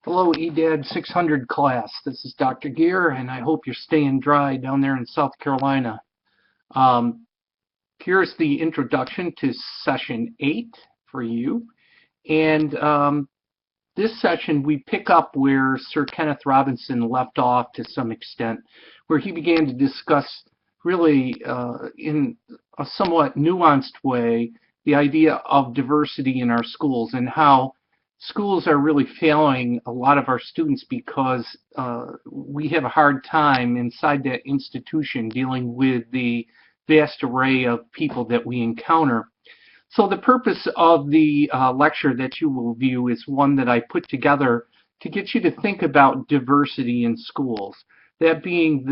Hello, EDAD 600 class. This is Dr. Gear, and I hope you're staying dry down there in South Carolina. Um, Here's the introduction to session 8 for you. And this session, we pick up where Sir Kenneth Robinson left off to some extent, where he began to discuss really in a somewhat nuanced way the idea of diversity in our schools and how schools are really failing a lot of our students because we have a hard time inside that institution dealing with the vast array of people that we encounter. So the purpose of the lecture that you will view is one that I put together to get you to think about diversity in schools. That being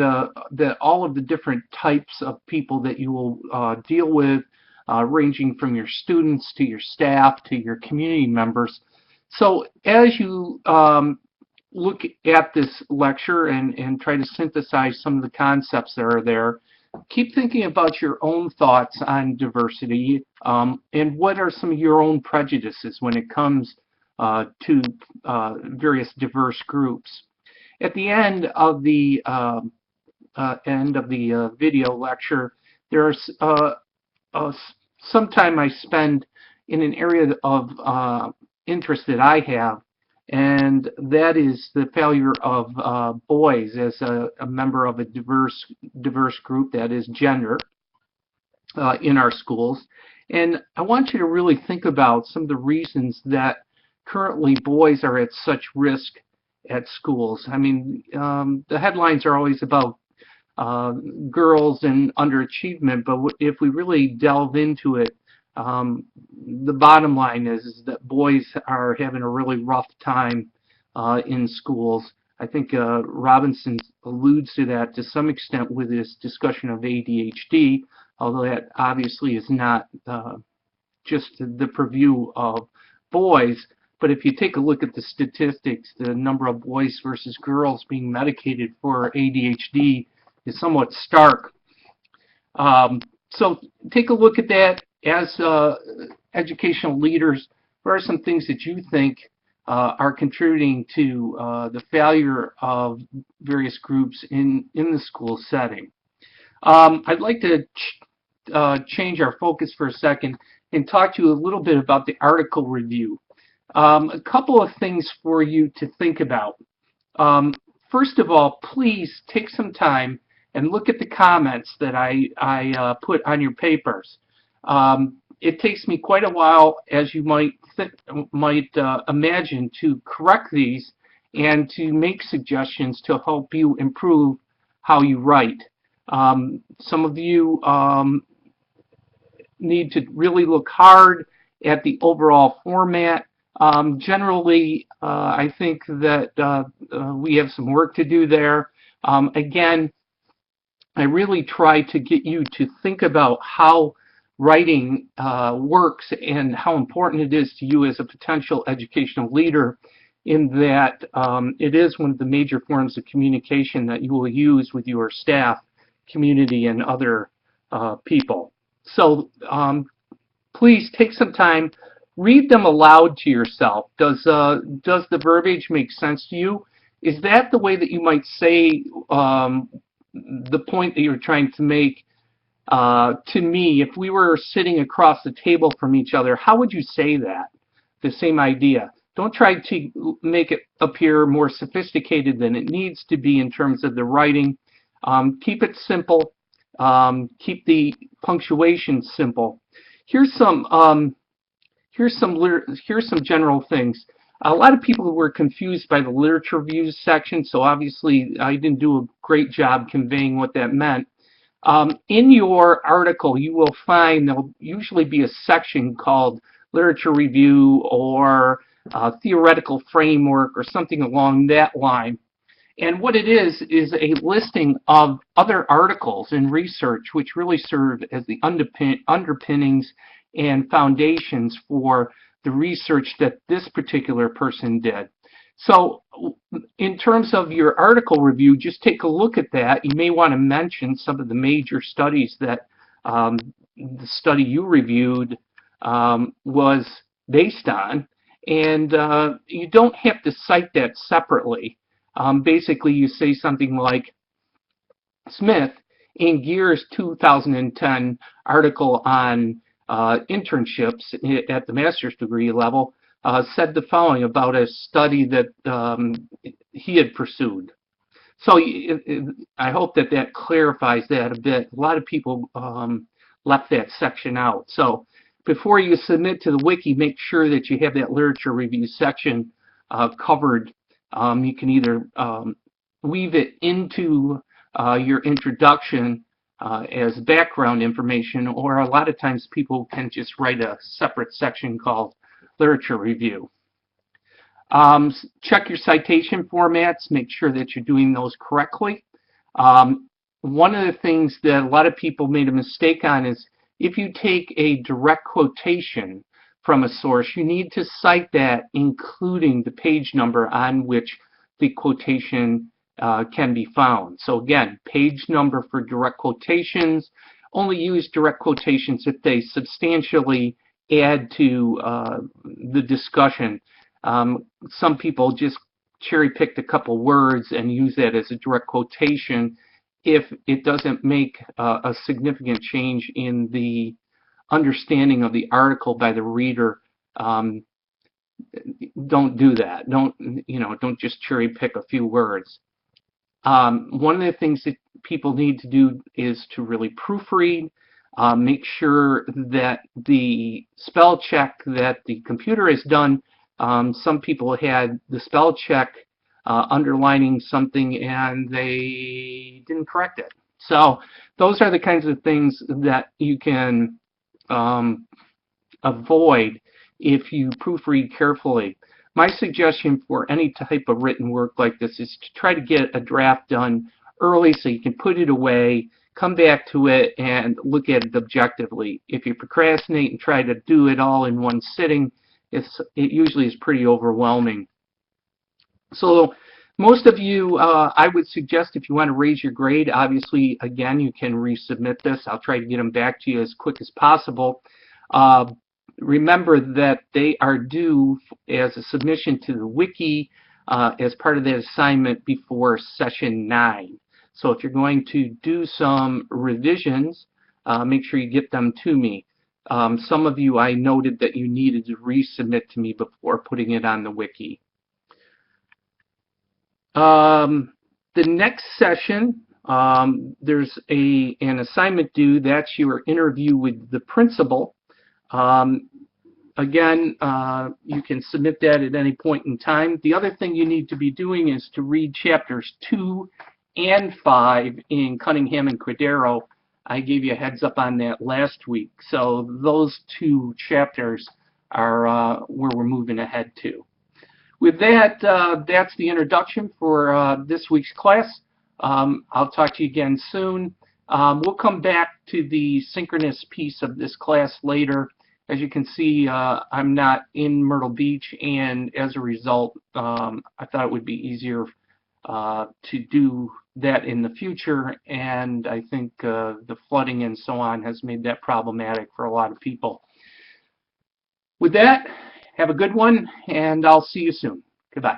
all of the different types of people that you will deal with, ranging from your students to your staff to your community members. So as you look at this lecture and try to synthesize some of the concepts that are there, keep thinking about your own thoughts on diversity and what are some of your own prejudices when it comes to various diverse groups. At the end of the video lecture, there's some time I spend in an area of interest that I have, and that is the failure of boys as a member of a diverse group, that is gender, in our schools. And I want you to really think about some of the reasons that currently boys are at such risk at schools. I mean, the headlines are always about girls and underachievement, but if we really delve into it, the bottom line is that boys are having a really rough time in schools. I think Robinson alludes to that to some extent with his discussion of ADHD, although that obviously is not just the purview of boys. But if you take a look at the statistics, the number of boys versus girls being medicated for ADHD is somewhat stark. So take a look at that. As educational leaders, what are some things that you think are contributing to the failure of various groups in the school setting? I'd like to change our focus for a second and talk to you a little bit about the article review. A couple of things for you to think about. First of all, please take some time and look at the comments that I put on your papers. It takes me quite a while, as you might imagine, to correct these and to make suggestions to help you improve how you write. Some of you need to really look hard at the overall format. Generally, I think that we have some work to do there. Again, I really try to get you to think about how writing works and how important it is to you as a potential educational leader, in that it is one of the major forms of communication that you will use with your staff, community, and other people. So please take some time, read them aloud to yourself. Does the verbiage make sense to you? Is that the way that you might say the point that you're trying to make to me? If we were sitting across the table from each other, how would you say that? The same idea. Don't try to make it appear more sophisticated than it needs to be in terms of the writing. Keep it simple. Keep the punctuation simple. Here's some general things. A lot of people were confused by the literature reviews section, so obviously I didn't do a great job conveying what that meant. In your article, you will find there'll usually be a section called literature review or theoretical framework or something along that line. And what it is a listing of other articles and research which really serve as the underpinnings and foundations for the research that this particular person did. So in terms of your article review, just take a look at that. You may want to mention some of the major studies that the study you reviewed was based on, And you don't have to cite that separately. Basically, you say something like, Smith, in Gear's 2010 article on internships at the master's degree level, said the following about a study that he had pursued. So I hope that that clarifies that a bit. A lot of people left that section out. So before you submit to the wiki, make sure that you have that literature review section covered. You can either weave it into your introduction as background information, or a lot of times people can just write a separate section called literature review. Check your citation formats, make sure that you're doing those correctly. One of the things that a lot of people made a mistake on is if you take a direct quotation from a source, you need to cite that including the page number on which the quotation can be found. So again, page number for direct quotations. Only use direct quotations if they substantially add to the discussion. Some people just cherry picked a couple words and use that as a direct quotation if it doesn't make a significant change in the understanding of the article by the reader. Don't do that. Don't just cherry pick a few words. One of the things that people need to do is to really proofread. Make sure that the spell check that the computer has done, some people had the spell check underlining something and they didn't correct it. So those are the kinds of things that you can avoid if you proofread carefully. My suggestion for any type of written work like this is to try to get a draft done early so you can put it away, come back to it, and look at it objectively. If you procrastinate and try to do it all in one sitting, it usually is pretty overwhelming. So most of you, I would suggest if you want to raise your grade, obviously, again, you can resubmit this. I'll try to get them back to you as quick as possible. Remember that they are due as a submission to the wiki as part of that assignment before session 9. So if you're going to do some revisions, make sure you get them to me. Some of you, I noted that you needed to resubmit to me before putting it on the wiki. The next session, there's an assignment due. That's your interview with the principal. Again, you can submit that at any point in time. The other thing you need to be doing is to read chapters 2 and 5 in Cunningham and Cordero. I gave you a heads up on that last week. So those 2 chapters are where we're moving ahead to. With that, that's the introduction for this week's class. I'll talk to you again soon. We'll come back to the synchronous piece of this class later. As you can see, I'm not in Myrtle Beach, and as a result, I thought it would be easier to do that in the future, and I think the flooding and so on has made that problematic for a lot of people. With that, have a good one, and I'll see you soon. Goodbye.